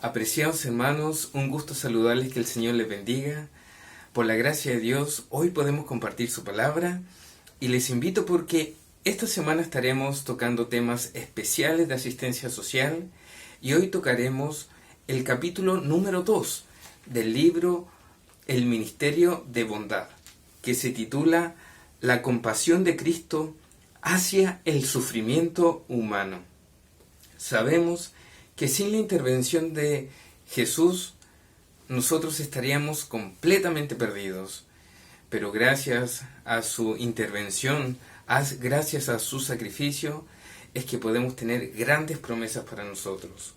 Apreciados hermanos, un gusto saludarles, que el Señor les bendiga. Por la gracia de Dios, hoy podemos compartir su palabra y les invito porque esta semana estaremos tocando temas especiales de asistencia social y hoy tocaremos el capítulo número 2 del libro El Ministerio de Bondad, que se titula La compasión de Cristo hacia el sufrimiento humano. Sabemos que sin la intervención de Jesús nosotros estaríamos completamente perdidos, pero gracias a su intervención, gracias a su sacrificio, es que podemos tener grandes promesas para nosotros.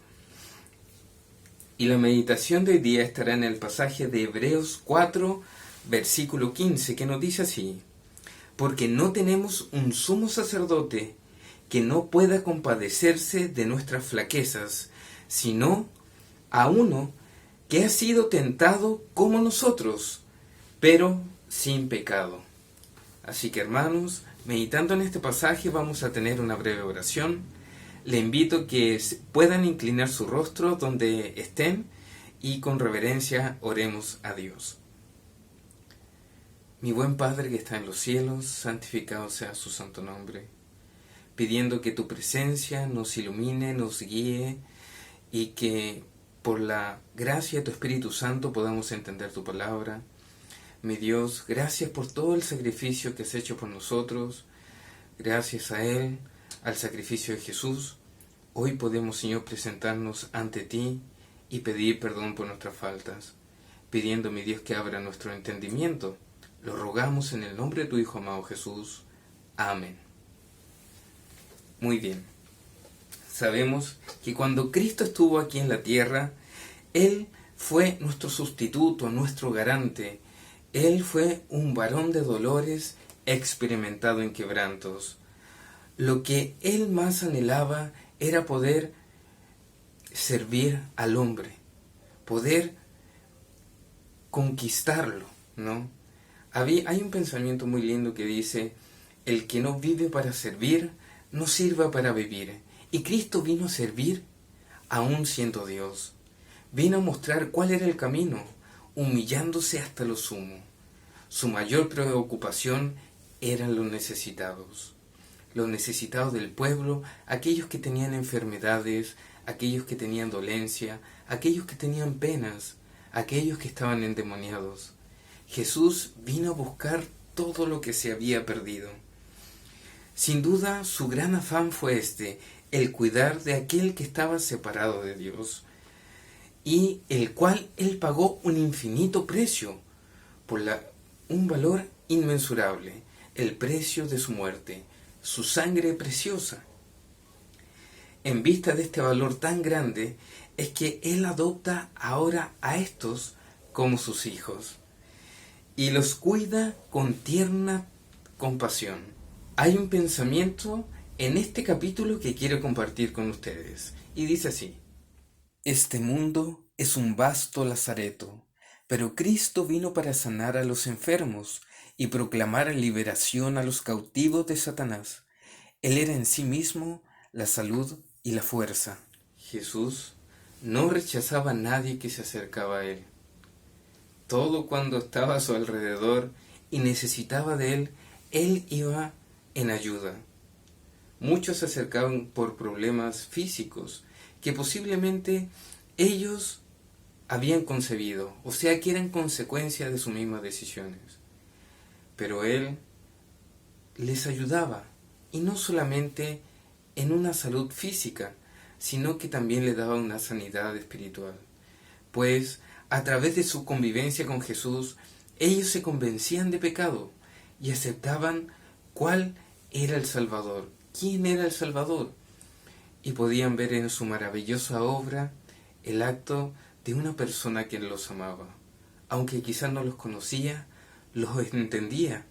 Y la meditación de hoy día estará en el pasaje de Hebreos 4, versículo 15, que nos dice así: porque no tenemos un sumo sacerdote que no pueda compadecerse de nuestras flaquezas, sino a uno que ha sido tentado como nosotros, pero sin pecado. Así que hermanos, meditando en este pasaje vamos a tener una breve oración. Le invito a que puedan inclinar su rostro donde estén y con reverencia oremos a Dios. Mi buen Padre que está en los cielos, santificado sea su santo nombre, pidiendo que tu presencia nos ilumine, nos guíe y que por la gracia de tu Espíritu Santo podamos entender tu palabra. Mi Dios, gracias por todo el sacrificio que has hecho por nosotros. Gracias a Él, al sacrificio de Jesús, hoy podemos, Señor, presentarnos ante ti y pedir perdón por nuestras faltas, pidiendo, mi Dios, que abra nuestro entendimiento. Lo rogamos en el nombre de tu Hijo amado Jesús. Amén. Muy bien. Sabemos que cuando Cristo estuvo aquí en la tierra, Él fue nuestro sustituto, nuestro garante. Él fue un varón de dolores experimentado en quebrantos. Lo que Él más anhelaba era poder servir al hombre, poder conquistarlo, ¿no? Hay un pensamiento muy lindo que dice: el que no vive para servir, no sirva para vivir. Y Cristo vino a servir aún siendo Dios. Vino a mostrar cuál era el camino, humillándose hasta lo sumo. Su mayor preocupación eran los necesitados del pueblo, aquellos que tenían enfermedades, aquellos que tenían dolencia, aquellos que tenían penas, aquellos que estaban endemoniados. Jesús vino a buscar todo lo que se había perdido. Sin duda, su gran afán fue el cuidar de aquel que estaba separado de Dios, y el cual Él pagó un infinito precio, un valor inmensurable, el precio de su muerte, su sangre preciosa. En vista de este valor tan grande, es que Él adopta ahora a estos como sus hijos, y los cuida con tierna compasión. Hay un pensamiento en este capítulo que quiero compartir con ustedes, y dice así: este mundo es un vasto lazareto, pero Cristo vino para sanar a los enfermos y proclamar liberación a los cautivos de Satanás. Él era en sí mismo la salud y la fuerza. Jesús no rechazaba a nadie que se acercaba a Él. Todo cuando estaba a su alrededor y necesitaba de Él iba en ayuda. Muchos se acercaban por problemas físicos que posiblemente ellos habían concebido, o sea que eran consecuencia de sus mismas decisiones. Pero Él les ayudaba, y no solamente en una salud física, sino que también le daba una sanidad espiritual. Pues a través de su convivencia con Jesús, ellos se convencían de pecado y aceptaban cuál era el Salvador, quién era el Salvador, y podían ver en su maravillosa obra el acto de una persona que los amaba. Aunque quizás no los conocía, los entendía,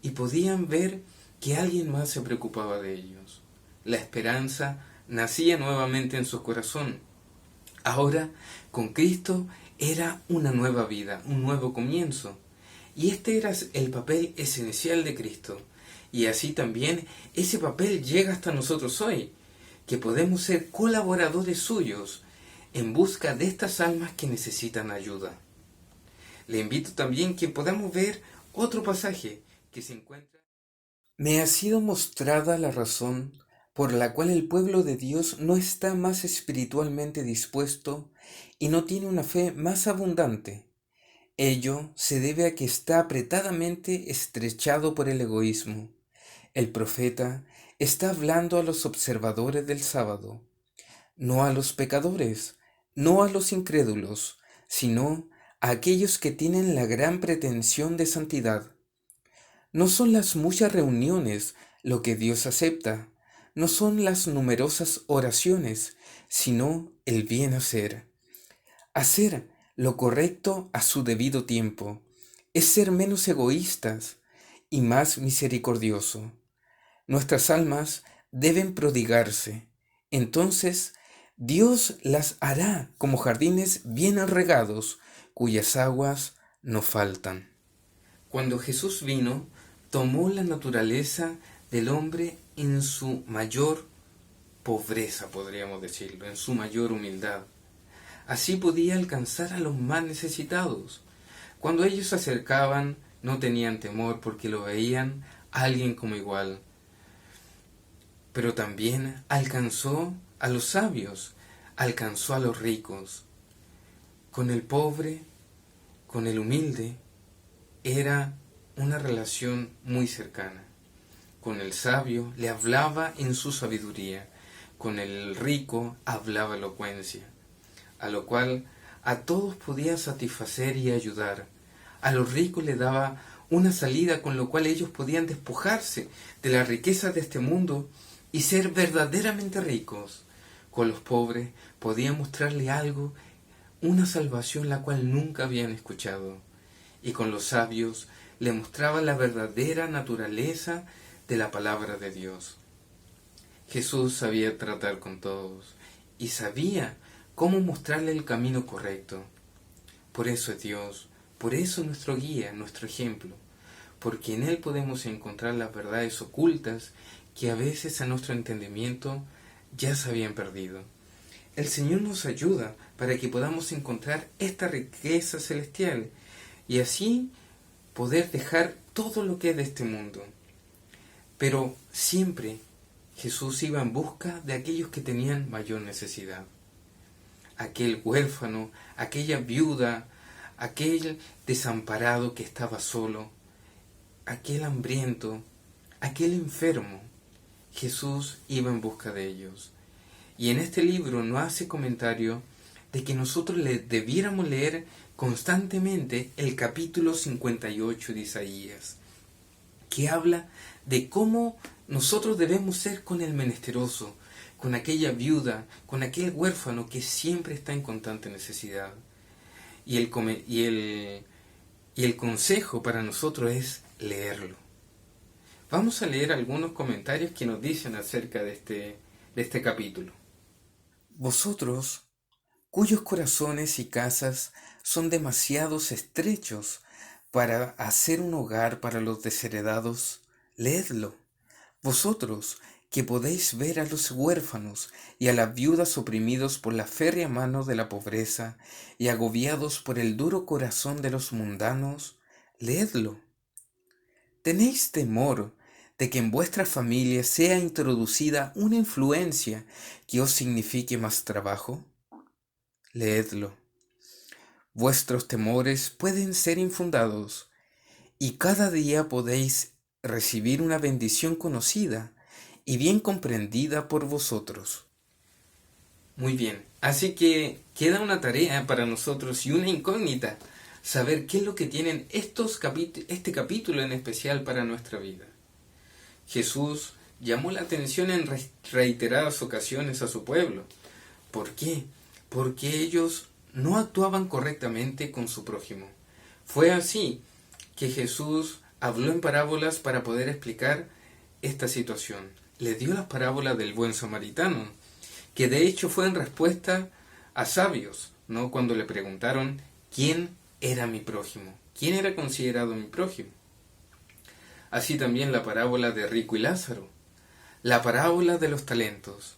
y podían ver que alguien más se preocupaba de ellos. La esperanza nacía nuevamente en su corazón. Ahora, con Cristo, era una nueva vida, un nuevo comienzo. Y este era el papel esencial de Cristo. Y así también ese papel llega hasta nosotros hoy, que podemos ser colaboradores suyos en busca de estas almas que necesitan ayuda. Le invito también que podamos ver otro pasaje que se encuentra. Me ha sido mostrada la razón por la cual el pueblo de Dios no está más espiritualmente dispuesto y no tiene una fe más abundante. Ello se debe a que está apretadamente estrechado por el egoísmo. El profeta está hablando a los observadores del sábado, no a los pecadores, no a los incrédulos, sino a aquellos que tienen la gran pretensión de santidad. No son las muchas reuniones lo que Dios acepta, no son las numerosas oraciones, sino el bien hacer. Hacer lo correcto a su debido tiempo es ser menos egoístas y más misericordioso. Nuestras almas deben prodigarse. Entonces Dios las hará como jardines bien regados, cuyas aguas no faltan. Cuando Jesús vino, tomó la naturaleza del hombre en su mayor pobreza, podríamos decirlo, en su mayor humildad. Así podía alcanzar a los más necesitados. Cuando ellos se acercaban, no tenían temor porque lo veían a alguien como igual. Pero también alcanzó a los sabios, alcanzó a los ricos. Con el pobre, con el humilde, era una relación muy cercana. Con el sabio le hablaba en su sabiduría, con el rico hablaba elocuencia, a lo cual a todos podía satisfacer y ayudar. A los ricos le daba una salida con lo cual ellos podían despojarse de la riqueza de este mundo y ser verdaderamente ricos. Con los pobres podía mostrarle algo, una salvación la cual nunca habían escuchado. Y con los sabios le mostraba la verdadera naturaleza de la palabra de Dios. Jesús sabía tratar con todos y sabía cómo mostrarle el camino correcto. Por eso es Dios, por eso es nuestro guía, nuestro ejemplo, porque en Él podemos encontrar las verdades ocultas que a veces a nuestro entendimiento ya se habían perdido. El Señor nos ayuda para que podamos encontrar esta riqueza celestial y así poder dejar todo lo que es de este mundo. Pero siempre Jesús iba en busca de aquellos que tenían mayor necesidad. Aquel huérfano, aquella viuda, aquel desamparado que estaba solo, aquel hambriento, aquel enfermo. Jesús iba en busca de ellos. Y en este libro nos hace comentario de que nosotros debiéramos leer constantemente el capítulo 58 de Isaías, que habla de cómo nosotros debemos ser con el menesteroso, con aquella viuda, con aquel huérfano que siempre está en constante necesidad. Y el consejo para nosotros es leerlo. Vamos a leer algunos comentarios que nos dicen acerca de este capítulo. Vosotros, cuyos corazones y casas son demasiado estrechos para hacer un hogar para los desheredados, leedlo. Vosotros, que podéis ver a los huérfanos y a las viudas oprimidos por la férrea mano de la pobreza y agobiados por el duro corazón de los mundanos, leedlo. ¿Tenéis temor de que en vuestra familia sea introducida una influencia que os signifique más trabajo? Leedlo. Vuestros temores pueden ser infundados y cada día podéis recibir una bendición conocida y bien comprendida por vosotros. Muy bien, así que queda una tarea para nosotros y una incógnita, saber qué es lo que tienen este capítulo en especial para nuestra vida. Jesús llamó la atención en reiteradas ocasiones a su pueblo. ¿Por qué? Porque ellos no actuaban correctamente con su prójimo. Fue así que Jesús habló en parábolas para poder explicar esta situación. Le dio las parábolas del buen samaritano, que de hecho fue en respuesta a sabios, ¿no? Cuando le preguntaron quién era mi prójimo, quién era considerado mi prójimo. Así también la parábola de Rico y Lázaro, la parábola de los talentos.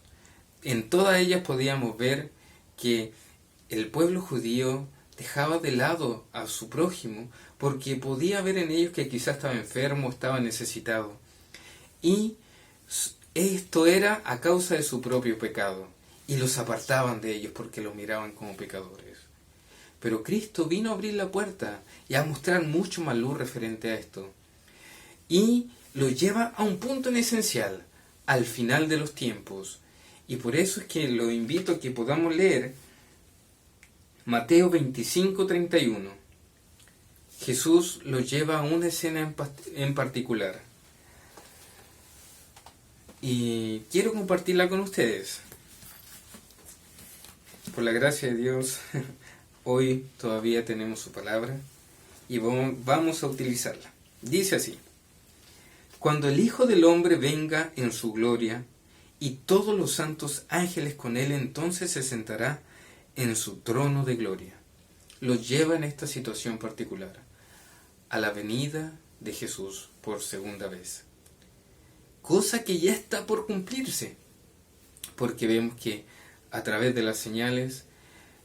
En todas ellas podíamos ver que el pueblo judío dejaba de lado a su prójimo porque podía ver en ellos que quizás estaba enfermo, estaba necesitado. Y esto era a causa de su propio pecado. Y los apartaban de ellos porque los miraban como pecadores. Pero Cristo vino a abrir la puerta y a mostrar mucho más luz referente a esto. Y lo lleva a un punto en esencial, al final de los tiempos. Y por eso es que lo invito a que podamos leer Mateo 25:31. Jesús lo lleva a una escena en particular. Y quiero compartirla con ustedes. Por la gracia de Dios, hoy todavía tenemos su palabra y vamos a utilizarla. Dice así: Cuando el Hijo del Hombre venga en su gloria, y todos los santos ángeles con él, entonces se sentará en su trono de gloria. Lo lleva en esta situación particular, a la venida de Jesús por segunda vez. Cosa que ya está por cumplirse, porque vemos que a través de las señales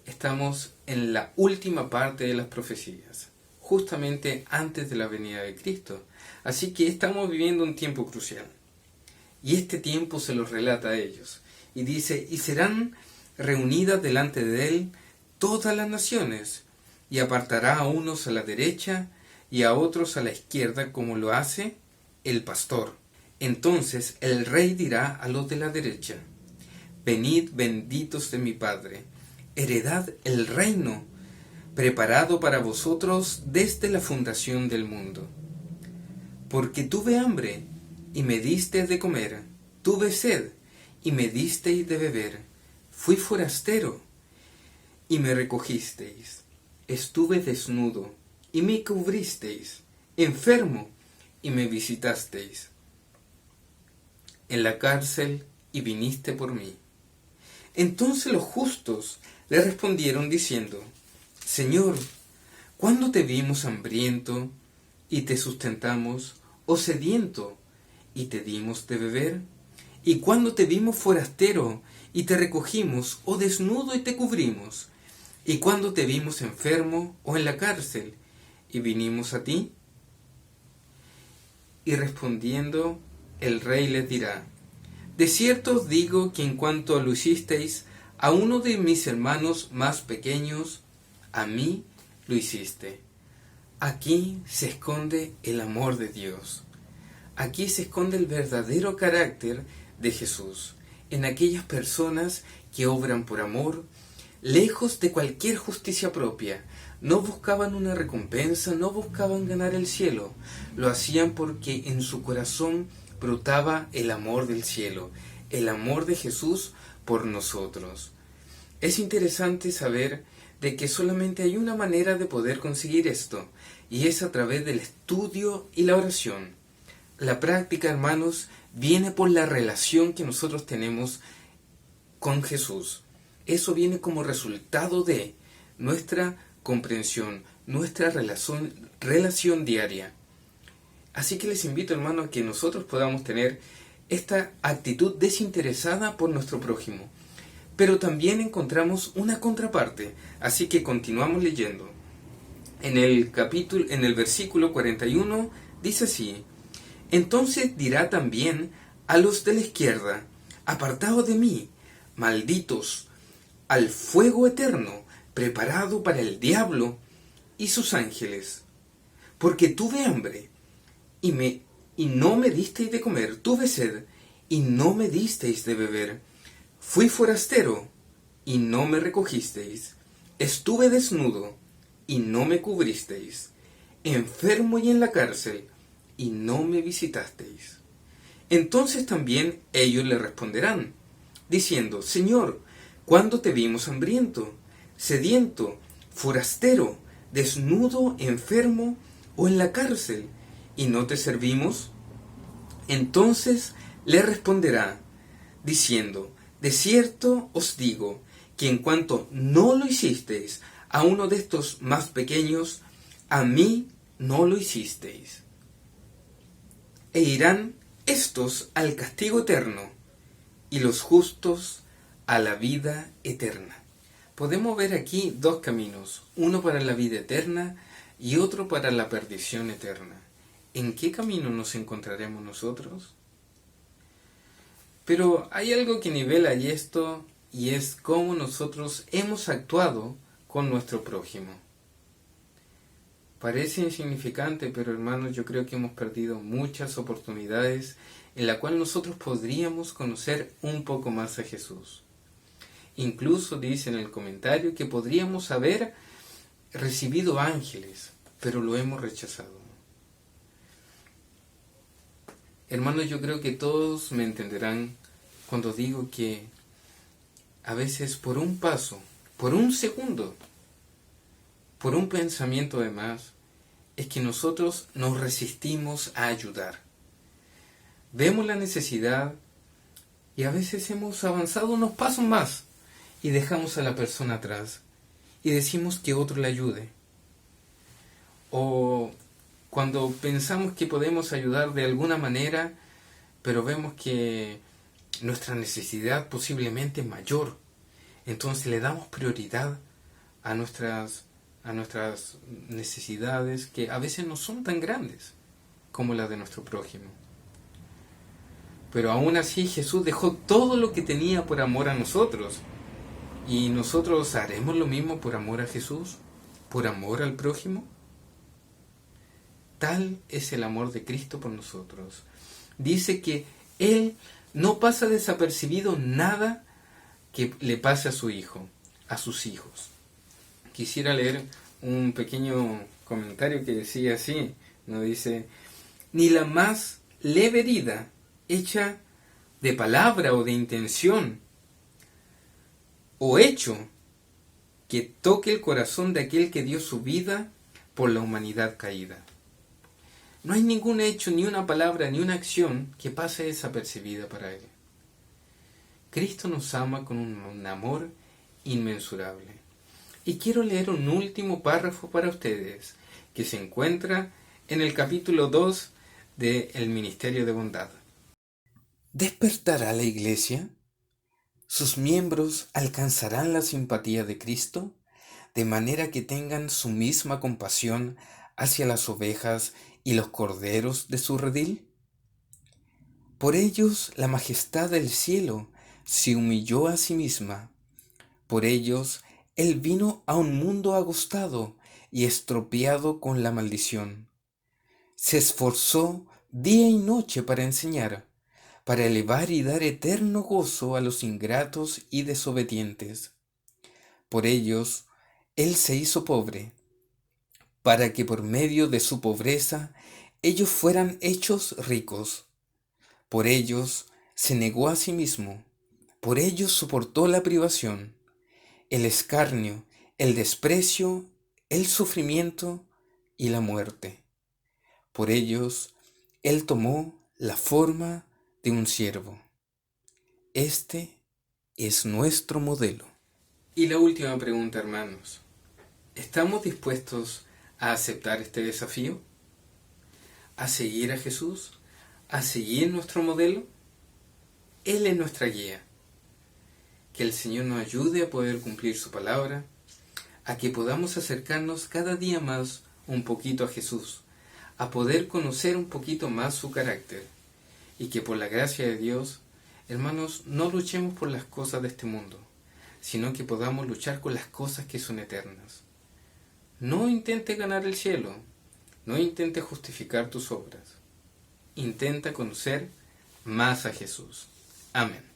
estamos en la última parte de las profecías, justamente antes de la venida de Cristo. Así que estamos viviendo un tiempo crucial. Y este tiempo se los relata a ellos. Y dice: y serán reunidas delante de él todas las naciones, y apartará a unos a la derecha y a otros a la izquierda, como lo hace el pastor. Entonces el rey dirá a los de la derecha: venid, benditos de mi Padre, heredad el reino preparado para vosotros desde la fundación del mundo. Porque tuve hambre, y me disteis de comer, tuve sed, y me disteis de beber, fui forastero, y me recogisteis, estuve desnudo, y me cubristeis, enfermo, y me visitasteis, en la cárcel, y viniste por mí. Entonces los justos le respondieron diciendo: Señor, ¿cuándo te vimos hambriento, y te sustentamos, o sediento, y te dimos de beber? ¿Y cuándo te vimos forastero, y te recogimos, o desnudo, y te cubrimos? ¿Y cuándo te vimos enfermo, o en la cárcel, y vinimos a ti? Y respondiendo, el rey les dirá: de cierto os digo que en cuanto lo hicisteis a uno de mis hermanos más pequeños, a mí lo hiciste. Aquí se esconde el amor de Dios. Aquí se esconde el verdadero carácter de Jesús, en aquellas personas que obran por amor, lejos de cualquier justicia propia. No buscaban una recompensa, no buscaban ganar el cielo. Lo hacían porque en su corazón brotaba el amor del cielo, el amor de Jesús por nosotros. Es interesante saber de que solamente hay una manera de poder conseguir esto, y es a través del estudio y la oración. La práctica, hermanos, viene por la relación que nosotros tenemos con Jesús. Eso viene como resultado de nuestra comprensión, nuestra relación diaria. Así que les invito, hermanos, a que nosotros podamos tener esta actitud desinteresada por nuestro prójimo. Pero también encontramos una contraparte, así que continuamos leyendo. En el versículo 41 dice así: entonces dirá también a los de la izquierda: apartaos de mí, malditos, al fuego eterno, preparado para el diablo y sus ángeles. Porque tuve hambre, y no me disteis de comer, tuve sed, y no me disteis de beber, fui forastero, y no me recogisteis, estuve desnudo, y no me cubristeis, enfermo y en la cárcel, y no me visitasteis. Entonces también ellos le responderán, diciendo: Señor, ¿cuándo te vimos hambriento, sediento, forastero, desnudo, enfermo, o en la cárcel, y no te servimos? Entonces le responderá, diciendo: de cierto os digo, que en cuanto no lo hicisteis a uno de estos más pequeños, a mí no lo hicisteis. E irán estos al castigo eterno, y los justos a la vida eterna. podemos ver aquí dos caminos, uno para la vida eterna y otro para la perdición eterna. ¿En qué camino nos encontraremos nosotros? Pero hay algo que nivela esto y es cómo nosotros hemos actuado con nuestro prójimo. Parece insignificante, pero hermanos, yo creo que hemos perdido muchas oportunidades en la cual nosotros podríamos conocer un poco más a Jesús. Incluso dice en el comentario que podríamos haber recibido ángeles, pero lo hemos rechazado. Hermanos, yo creo que todos me entenderán cuando digo que a veces por un paso, por un segundo, por un pensamiento de más, es que nosotros nos resistimos a ayudar. Vemos la necesidad y a veces hemos avanzado unos pasos más y dejamos a la persona atrás y decimos que otro le ayude. O cuando pensamos que podemos ayudar de alguna manera, pero vemos que nuestra necesidad posiblemente es mayor, entonces le damos prioridad a nuestras necesidades que a veces no son tan grandes como las de nuestro prójimo. Pero aún así Jesús dejó todo lo que tenía por amor a nosotros. ¿Y nosotros haremos lo mismo por amor a Jesús? ¿Por amor al prójimo? Tal es el amor de Cristo por nosotros. Dice que Él no pasa desapercibido nada que le pase a su hijo, a sus hijos. Quisiera leer un pequeño comentario que decía así, ¿no? Dice, ni la más leve herida hecha de palabra o de intención o hecho que toque el corazón de aquel que dio su vida por la humanidad caída. No hay ningún hecho, ni una palabra, ni una acción que pase desapercibida para Él. Cristo nos ama con un amor inmensurable. Y quiero leer un último párrafo para ustedes, que se encuentra en el capítulo 2 de El Ministerio de Bondad. ¿Despertará la Iglesia? ¿Sus miembros alcanzarán la simpatía de Cristo, de manera que tengan su misma compasión hacia las ovejas y los corderos de su redil? Por ellos la majestad del cielo se humilló a sí misma. Por ellos Él vino a un mundo agostado y estropeado con la maldición. Se esforzó día y noche para enseñar, para elevar y dar eterno gozo a los ingratos y desobedientes. Por ellos Él se hizo pobre, para que por medio de su pobreza ellos fueran hechos ricos. Por ellos se negó a sí mismo, por ellos soportó la privación, el escarnio, el desprecio, el sufrimiento y la muerte. Por ellos Él tomó la forma de un siervo. Este es nuestro modelo. Y la última pregunta, hermanos. ¿Estamos dispuestos a aceptar este desafío? ¿A seguir a Jesús? ¿A seguir nuestro modelo? Él es nuestra guía. Que el Señor nos ayude a poder cumplir su palabra, a que podamos acercarnos cada día más un poquito a Jesús, a poder conocer un poquito más su carácter, y que por la gracia de Dios, hermanos, no luchemos por las cosas de este mundo, sino que podamos luchar con las cosas que son eternas. No intentes ganar el cielo, no intentes justificar tus obras, intenta conocer más a Jesús. Amén.